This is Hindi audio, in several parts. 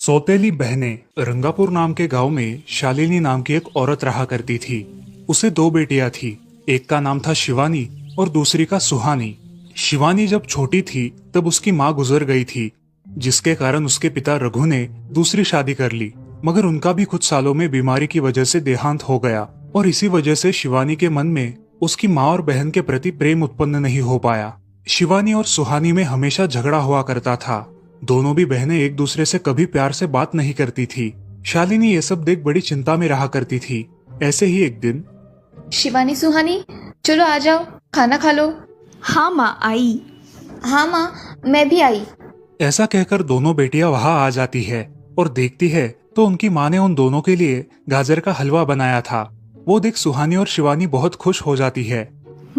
सौतेली बहनें। रंगापुर नाम के गांव में शालिनी नाम की एक औरत रहा करती थी। उसे दो बेटियां थी। एक का नाम था शिवानी और दूसरी का सुहानी। शिवानी जब छोटी थी तब उसकी माँ गुजर गई थी, जिसके कारण उसके पिता रघु ने दूसरी शादी कर ली। मगर उनका भी कुछ सालों में बीमारी की वजह से देहांत हो गया और इसी वजह से शिवानी के मन में उसकी माँ और बहन के प्रति प्रेम उत्पन्न नहीं हो पाया। शिवानी और सुहानी में हमेशा झगड़ा हुआ करता था। दोनों भी बहनें एक दूसरे से कभी प्यार से बात नहीं करती थी। शालिनी ये सब देख बड़ी चिंता में रहा करती थी। ऐसे ही एक दिन, शिवानी सुहानी, चलो आ जाओ, खाना खा लो। हाँ माँ, आई। हाँ माँ, मैं भी आई। ऐसा कहकर दोनों बेटियां वहां आ जाती है और देखती है तो उनकी माँ ने उन दोनों के लिए गाजर का हलवा बनाया था। वो देख सुहानी और शिवानी बहुत खुश हो जाती है।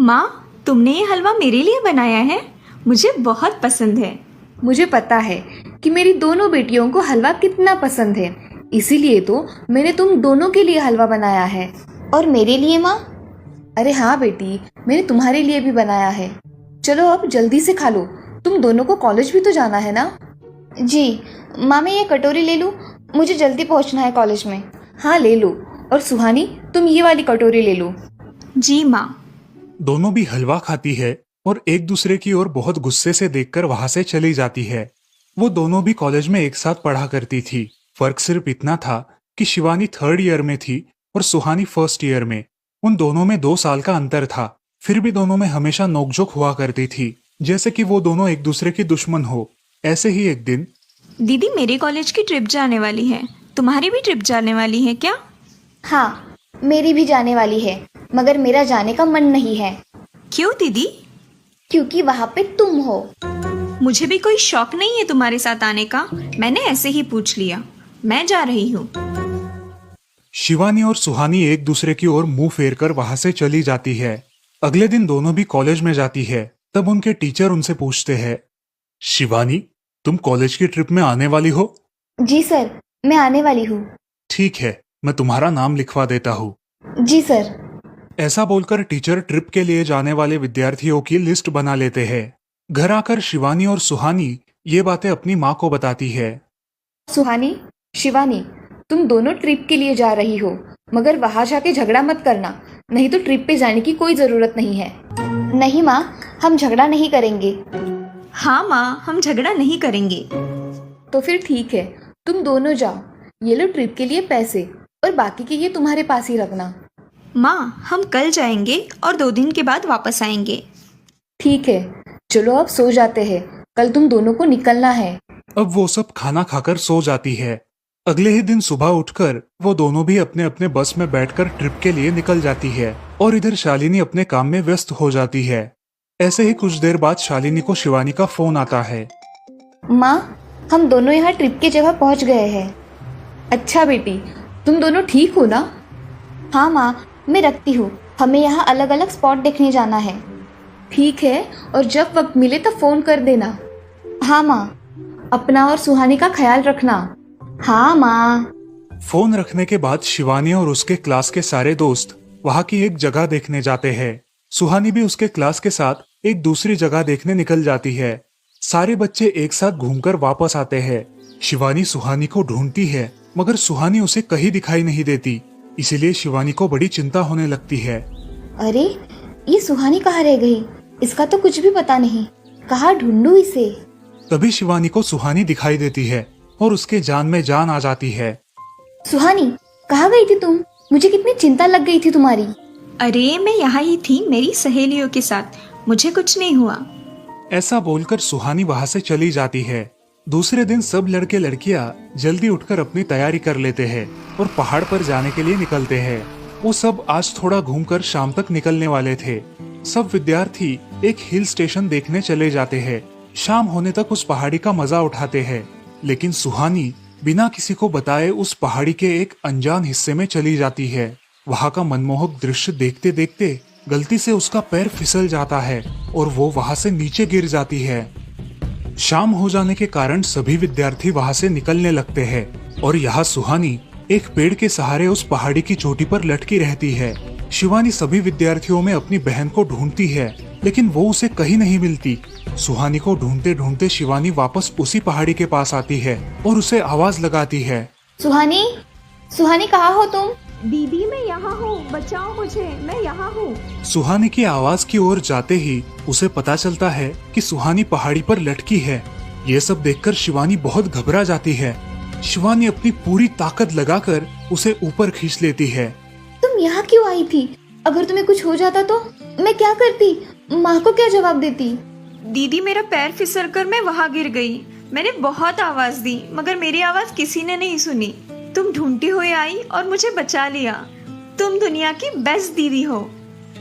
माँ, तुमने ये हलवा मेरे लिए बनाया है? मुझे बहुत पसंद है। मुझे पता है कि मेरी दोनों बेटियों को हलवा कितना पसंद है, इसीलिए तो मैंने तुम दोनों के लिए हलवा बनाया है। और मेरे लिए माँ? अरे हाँ बेटी, मैंने तुम्हारे लिए भी बनाया है। चलो अब जल्दी से खा लो, तुम दोनों को कॉलेज भी तो जाना है ना। जी माँ, मैं ये कटोरी ले लूँ? मुझे जल्दी पहुँचना है कॉलेज में। हाँ ले लो। और सुहानी, तुम ये वाली कटोरी ले लो। जी माँ। दोनों भी हलवा खाती है और एक दूसरे की ओर बहुत गुस्से से देखकर वहां से चली जाती है। वो दोनों भी कॉलेज में एक साथ पढ़ा करती थी। फर्क सिर्फ इतना था कि शिवानी 3rd ईयर में थी और सुहानी 1st ईयर में। उन दोनों में 2 साल का अंतर था। फिर भी दोनों में हमेशा नोकझोंक हुआ करती थी, जैसे कि वो दोनों एक दूसरे की दुश्मन हो। ऐसे ही एक दिन, दीदी, मेरे कॉलेज की ट्रिप जाने वाली है। तुम्हारी भी ट्रिप जाने वाली है क्या? हाँ, मेरी भी जाने वाली है, मगर मेरा जाने का मन नहीं है। क्यों दीदी? क्योंकि वहाँ पे तुम हो। मुझे भी कोई शौक नहीं है तुम्हारे साथ आने का। मैंने ऐसे ही पूछ लिया। मैं जा रही हूँ। शिवानी और सुहानी एक दूसरे की ओर मुंह फेरकर वहां से चली जाती है। अगले दिन दोनों भी कॉलेज में जाती है। तब उनके टीचर उनसे पूछते हैं, शिवानी, तुम कॉलेज की ट्रिप में आने वाली हो? जी सर, मैं आने वाली हूँ। ठीक है, मैं तुम्हारा नाम लिखवा देता हूँ। जी सर। ऐसा बोलकर टीचर ट्रिप के लिए जाने वाले विद्यार्थियों की लिस्ट बना लेते हैं। घर आकर शिवानी और सुहानी ये बातें अपनी माँ को बताती है। सुहानी, शिवानी, तुम दोनों ट्रिप के लिए जा रही हो, मगर वहां जाके झगड़ा मत करना, नहीं तो ट्रिप पे जाने की कोई जरूरत नहीं है। नहीं माँ, हम झगड़ा नहीं करेंगे। हाँ माँ, हम झगड़ा नहीं करेंगे। तो फिर ठीक है, तुम दोनों जाओ। ये लो ट्रिप के लिए पैसे, और बाकी के ये तुम्हारे पास ही रखना। माँ, हम कल जाएंगे और 2 दिन के बाद वापस आएंगे। ठीक है, चलो अब सो जाते हैं, कल तुम दोनों को निकलना है। अब वो सब खाना खाकर सो जाती है। अगले ही दिन सुबह उठकर वो दोनों भी अपने अपने बस में बैठकर ट्रिप के लिए निकल जाती है और इधर शालिनी अपने काम में व्यस्त हो जाती है। ऐसे ही कुछ देर बाद शालिनी को शिवानी का फोन आता है। माँ, हम दोनों यहाँ ट्रिप की जगह पहुँच गए हैं। अच्छा बेटी, तुम दोनों ठीक हो ना? हाँ माँ, मैं रखती हूँ, हमें यहाँ अलग अलग स्पॉट देखने जाना है। ठीक है, और जब वक्त मिले तो फोन कर देना। हाँ माँ, अपना और सुहानी का ख्याल रखना। हाँ माँ। फोन रखने के बाद शिवानी और उसके क्लास के सारे दोस्त वहाँ की एक जगह देखने जाते हैं। सुहानी भी उसके क्लास के साथ एक दूसरी जगह देखने निकल जाती है। सारे बच्चे एक साथ घूमकर वापस आते हैं। शिवानी सुहानी को ढूंढती है, मगर सुहानी उसे कहीं दिखाई नहीं देती। इसीलिए शिवानी को बड़ी चिंता होने लगती है। अरे, ये सुहानी कहाँ रह गई? इसका तो कुछ भी पता नहीं, कहाँ ढूंढूं इसे? तभी शिवानी को सुहानी दिखाई देती है और उसके जान में जान आ जाती है। सुहानी, कहाँ गई थी तुम? मुझे कितनी चिंता लग गई थी तुम्हारी। अरे, मैं यहाँ ही थी मेरी सहेलियों के साथ, मुझे कुछ नहीं हुआ। ऐसा बोलकर सुहानी वहाँ से चली जाती है। दूसरे दिन सब लड़के लड़कियाँ जल्दी उठकर अपनी तैयारी कर लेते हैं और पहाड़ पर जाने के लिए निकलते हैं। वो सब आज थोड़ा घूमकर शाम तक निकलने वाले थे। सब विद्यार्थी एक हिल स्टेशन देखने चले जाते हैं। शाम होने तक उस पहाड़ी का मजा उठाते हैं, लेकिन सुहानी बिना किसी को बताए उस पहाड़ी के एक अनजान हिस्से में चली जाती है। वहाँ का मनमोहक दृश्य देखते देखते गलती से उसका पैर फिसल जाता है और वो वहाँ से नीचे गिर जाती है। शाम हो जाने के कारण सभी विद्यार्थी वहाँ से निकलने लगते हैं और यहाँ सुहानी एक पेड़ के सहारे उस पहाड़ी की चोटी पर लटकी रहती है। शिवानी सभी विद्यार्थियों में अपनी बहन को ढूंढती है, लेकिन वो उसे कहीं नहीं मिलती। सुहानी को ढूंढते ढूंढते शिवानी वापस उसी पहाड़ी के पास आती है और उसे आवाज लगाती है। सुहानी, सुहानी कहाँ हो तुम? दीदी मैं यहाँ हूँ, बचाओ मुझे, मैं यहाँ हूँ। सुहानी की आवाज की ओर जाते ही उसे पता चलता है कि सुहानी पहाड़ी पर लटकी है। ये सब देखकर शिवानी बहुत घबरा जाती है। शिवानी अपनी पूरी ताकत लगाकर उसे ऊपर खींच लेती है। तुम यहाँ क्यों आई थी? अगर तुम्हें कुछ हो जाता तो मैं क्या करती? माँ को क्या जवाब देती? दीदी मेरा पैर फिसल कर मैं वहाँ गिर गई। मैंने बहुत आवाज दी मगर मेरी आवाज किसी ने नहीं सुनी। तुम ढूंढती हुई आई और मुझे बचा लिया। तुम दुनिया की बेस्ट दीदी हो।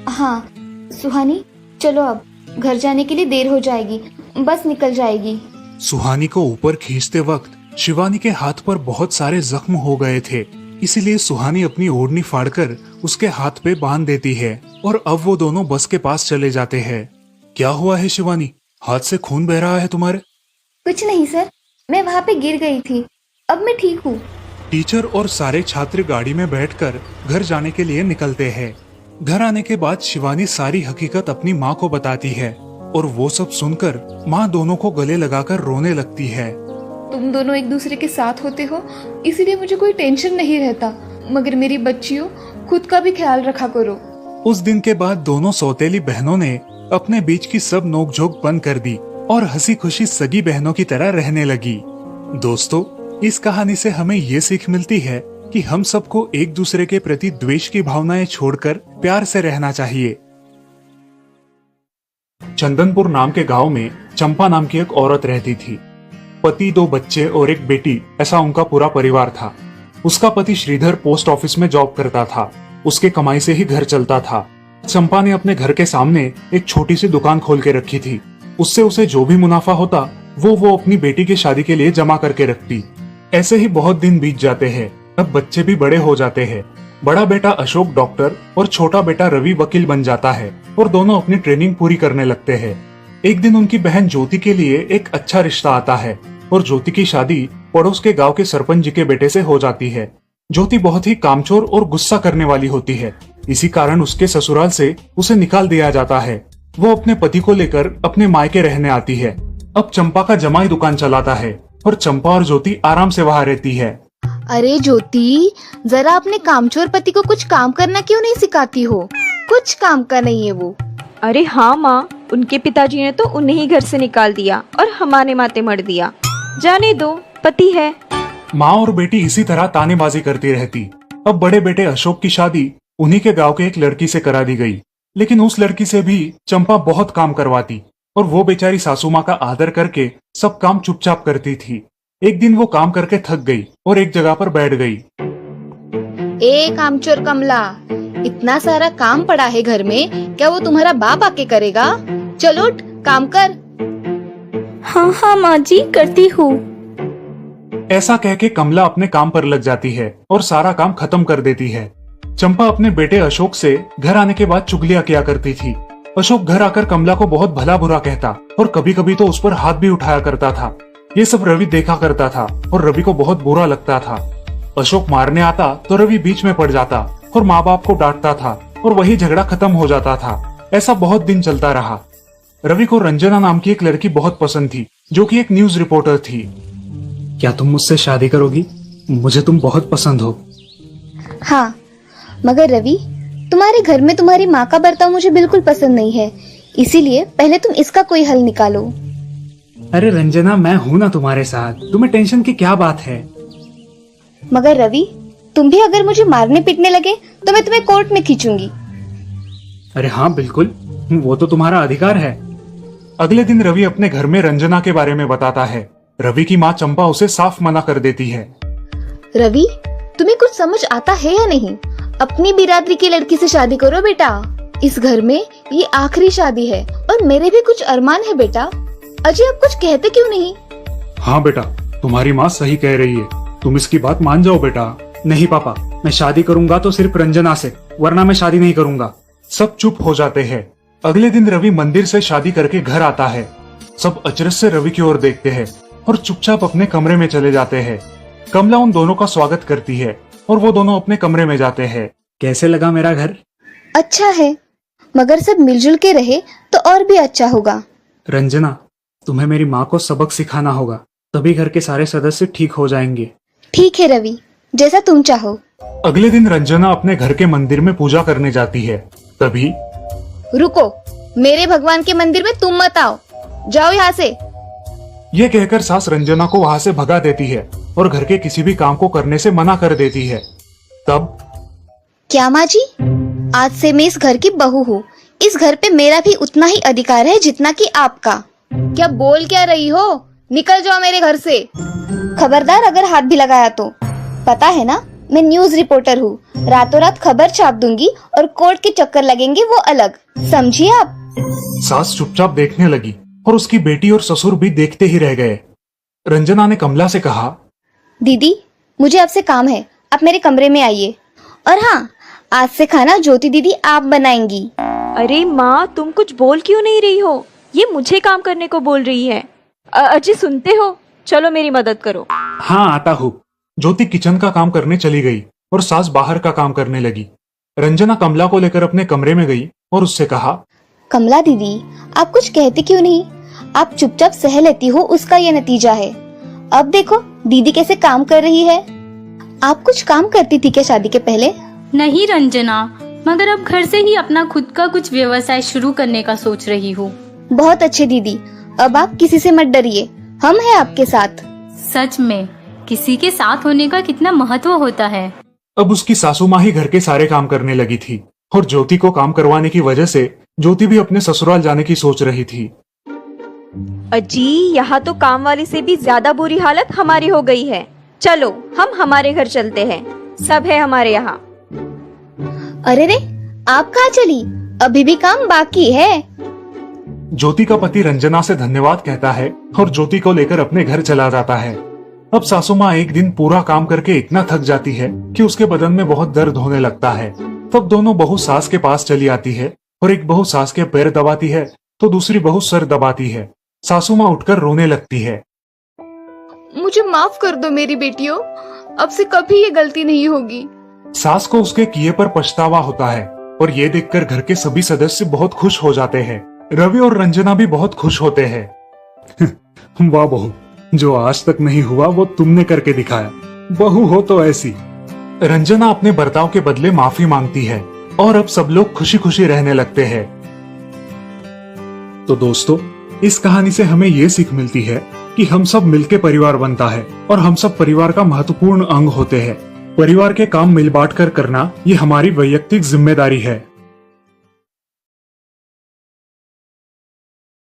हाँ सुहानी, चलो अब घर जाने के लिए देर हो जाएगी, बस निकल जाएगी। सुहानी को ऊपर खींचते वक्त शिवानी के हाथ पर बहुत सारे जख्म हो गए थे, इसीलिए सुहानी अपनी ओढ़नी फाड़कर उसके हाथ पे बांध देती है और अब वो दोनों बस के पास चले जाते हैं। क्या हुआ है शिवानी, हाथ से खून बह रहा है तुम्हारे? कुछ नहीं सर, मैं वहाँ पे गिर गई थी, अब मैं ठीक हूँ। टीचर और सारे छात्र गाड़ी में बैठकर घर जाने के लिए निकलते हैं। घर आने के बाद शिवानी सारी हकीकत अपनी माँ को बताती है और वो सब सुनकर माँ दोनों को गले लगाकर रोने लगती है। तुम दोनों एक दूसरे के साथ होते हो इसीलिए मुझे कोई टेंशन नहीं रहता, मगर मेरी बच्चियों खुद का भी ख्याल रखा करो। उस दिन के बाद दोनों सौतेली बहनों ने अपने बीच की सब नोकझोंक बंद कर दी और हंसी खुशी सगी बहनों की तरह रहने लगी। दोस्तों, इस कहानी से हमें ये सीख मिलती है कि हम सबको एक दूसरे के प्रति द्वेष की भावनाएं छोड़कर प्यार से रहना चाहिए। चंदनपुर नाम के गांव में चंपा नाम की एक औरत रहती थी। पति, 2 बच्चे और एक बेटी, ऐसा उनका पूरा परिवार था। उसका पति श्रीधर पोस्ट ऑफिस में जॉब करता था। उसके कमाई से ही घर चलता था। चंपा ने अपने घर के सामने एक छोटी सी दुकान खोल के रखी थी। उससे उसे जो भी मुनाफा होता वो अपनी बेटी की शादी के लिए जमा करके रखती। ऐसे ही बहुत दिन बीत जाते हैं। अब बच्चे भी बड़े हो जाते हैं। बड़ा बेटा अशोक डॉक्टर और छोटा बेटा रवि वकील बन जाता है और दोनों अपनी ट्रेनिंग पूरी करने लगते हैं। एक दिन उनकी बहन ज्योति के लिए एक अच्छा रिश्ता आता है और ज्योति की शादी पड़ोस के गांव के सरपंच जी के बेटे से हो जाती है। ज्योति बहुत ही कामचोर और गुस्सा करने वाली होती है। इसी कारण उसके ससुराल से उसे निकाल दिया जाता है। वो अपने पति को लेकर अपने मायके रहने आती है। अब चंपा का जमाई दुकान चलाता है और चंपा और ज्योति आराम से वहाँ रहती है। अरे ज्योति, जरा अपने कामचोर पति को कुछ काम करना क्यों नहीं सिखाती हो? कुछ काम का नहीं है वो। अरे हाँ माँ, उनके पिताजी ने तो उन्हें ही घर से निकाल दिया और हमारे माथे मर दिया। जाने दो, पति है। माँ और बेटी इसी तरह तानेबाजी करती रहती। अब बड़े बेटे अशोक की शादी उन्हीं के गांव के एक लड़की से करा दी गई, लेकिन उस लड़की से भी चंपा बहुत काम करवाती और वो बेचारी सासू माँ का आदर करके सब काम चुपचाप करती थी। एक दिन वो काम करके थक गई और एक जगह पर बैठ गई। ए कामचोर कमला, इतना सारा काम पड़ा है घर में, क्या वो तुम्हारा बाप आके करेगा? चलो उठ, काम कर। हाँ हाँ माँ जी, करती हूँ। ऐसा कह के कमला अपने काम पर लग जाती है और सारा काम खत्म कर देती है। चंपा अपने बेटे अशोक से घर आने के बाद चुगलियां किया करती थी। अशोक घर आकर कमला को बहुत भला बुरा कहता और कभी कभी तो उस पर हाथ भी उठाया करता था। ये सब रवि देखा करता था और रवि को बहुत बुरा लगता था। अशोक मारने आता तो रवि बीच में पड़ जाता और माँ बाप को डांटता था और वही झगड़ा खत्म हो जाता था। ऐसा बहुत दिन चलता रहा। रवि को रंजना नाम की एक लड़की बहुत पसंद थी, जो कि एक न्यूज रिपोर्टर थी। क्या तुम मुझसे शादी करोगी? मुझे तुम बहुत पसंद हो। हाँ, मगर रवि, तुम्हारे घर में तुम्हारी माँ का बर्ताव मुझे बिल्कुल पसंद नहीं है, इसीलिए पहले तुम इसका कोई हल निकालो। अरे रंजना, मैं हूँ ना तुम्हारे साथ, तुम्हें टेंशन की क्या बात है? मगर रवि, तुम भी अगर मुझे मारने पीटने लगे तो मैं तुम्हें कोर्ट में खींचूंगी। अरे हाँ बिल्कुल, वो तो तुम्हारा अधिकार है। अगले दिन रवि अपने घर में रंजना के बारे में बताता है। रवि की माँ चंपा उसे साफ मना कर देती है। रवि, तुम्हें कुछ समझ आता है या नहीं? अपनी बिरादरी की लड़की से शादी करो बेटा। इस घर में ये आखिरी शादी है और मेरे भी कुछ अरमान है बेटा। अजय, आप कुछ कहते क्यों नहीं? हाँ बेटा, तुम्हारी माँ सही कह रही है, तुम इसकी बात मान जाओ बेटा। नहीं पापा, मैं शादी करूंगा तो सिर्फ रंजना से, वरना मैं शादी नहीं करूंगा। सब चुप हो जाते हैं। अगले दिन रवि मंदिर से शादी करके घर आता है। सब अचरज से रवि की ओर देखते हैं और चुपचाप अपने कमरे में चले जाते हैं। कमला उन दोनों का स्वागत करती है और वो दोनों अपने कमरे में जाते हैं। कैसे लगा मेरा घर? अच्छा है, मगर सब मिलजुल के रहे तो और भी अच्छा होगा। रंजना, तुम्हें मेरी माँ को सबक सिखाना होगा, तभी घर के सारे सदस्य ठीक हो जाएंगे। ठीक है रवि, जैसा तुम चाहो। अगले दिन रंजना अपने घर के मंदिर में पूजा करने जाती है। तभी रुको, मेरे भगवान के मंदिर में तुम मत आओ, जाओ यहाँ से। ये कहकर सास रंजना को वहाँ से भगा देती है और घर के किसी भी काम को करने से मना कर देती है। तब क्या माँ जी, आज से मैं इस घर की बहू हूँ। इस घर पे मेरा भी उतना ही अधिकार है जितना कि आपका। क्या बोल क्या रही हो? निकल जाओ मेरे घर से। खबरदार अगर हाथ भी लगाया तो। पता है ना, मैं न्यूज रिपोर्टर हूँ। रातों रात खबर छाप दूंगी और कोर्ट के चक्कर लगेंगे वो अलग, समझिए आप। सास चुपचाप देखने लगी और उसकी बेटी और ससुर भी देखते ही रह गए। रंजना ने कमला से कहा, दीदी मुझे आपसे काम है, आप मेरे कमरे में आइए। और हाँ, आज से खाना ज्योति दीदी आप बनाएंगी। अरे माँ, तुम कुछ बोल क्यों नहीं रही हो? ये मुझे काम करने को बोल रही है। अजी सुनते हो? चलो मेरी मदद करो। हाँ आता हूँ। ज्योति किचन का काम करने चली गई और सास बाहर का काम करने लगी। रंजना कमला को लेकर अपने कमरे में गई और उससे कहा, कमला दीदी, आप कुछ कहते क्यों नहीं? आप चुपचाप सह लेती हो, उसका ये नतीजा है। अब देखो दीदी कैसे काम कर रही है। आप कुछ काम करती थी क्या शादी के पहले? नहीं रंजना, मगर अब घर से ही अपना खुद का कुछ व्यवसाय शुरू करने का सोच रही हूँ। बहुत अच्छे दीदी, अब आप किसी से मत डरिए, हम हैं आपके साथ। सच में किसी के साथ होने का कितना महत्व होता है। अब उसकी सासू माँ ही घर के सारे काम करने लगी थी और ज्योति को काम करवाने की वजह से ज्योति भी अपने ससुराल जाने की सोच रही थी। अजी, यहाँ तो काम वाली से भी ज्यादा बुरी हालत हमारी हो गई है। चलो हम हमारे घर चलते हैं, सब है हमारे यहाँ। अरे रे, आप कहाँ चली? अभी भी काम बाकी है। ज्योति का पति रंजना से धन्यवाद कहता है और ज्योति को लेकर अपने घर चला जाता है। अब सासू माँ एक दिन पूरा काम करके इतना थक जाती है कि उसके बदन में बहुत दर्द होने लगता है। तब दोनों बहू सास के पास चली आती है और एक बहू सास के पैर दबाती है तो दूसरी बहू सर दबाती है। सासू माँ उठकर रोने लगती है। मुझे माफ कर दो मेरी बेटियों, अब से कभी ये गलती नहीं होगी। सास को उसके किए पर पछतावा होता है और ये देखकर घर के सभी सदस्य बहुत खुश हो जाते हैं। रवि और रंजना भी बहुत खुश होते हैं। वाह बहू, जो आज तक नहीं हुआ वो तुमने करके दिखाया। बहू हो तो ऐसी। रंजना अपने बर्ताव के बदले माफी मांगती है और अब सब लोग खुशी खुशी रहने लगते हैं। तो दोस्तों, इस कहानी से हमें ये सीख मिलती है कि हम सब मिलके परिवार बनता है और हम सब परिवार का महत्वपूर्ण अंग होते हैं। परिवार के काम मिल बांट कर करना ये हमारी वैयक्तिक जिम्मेदारी है।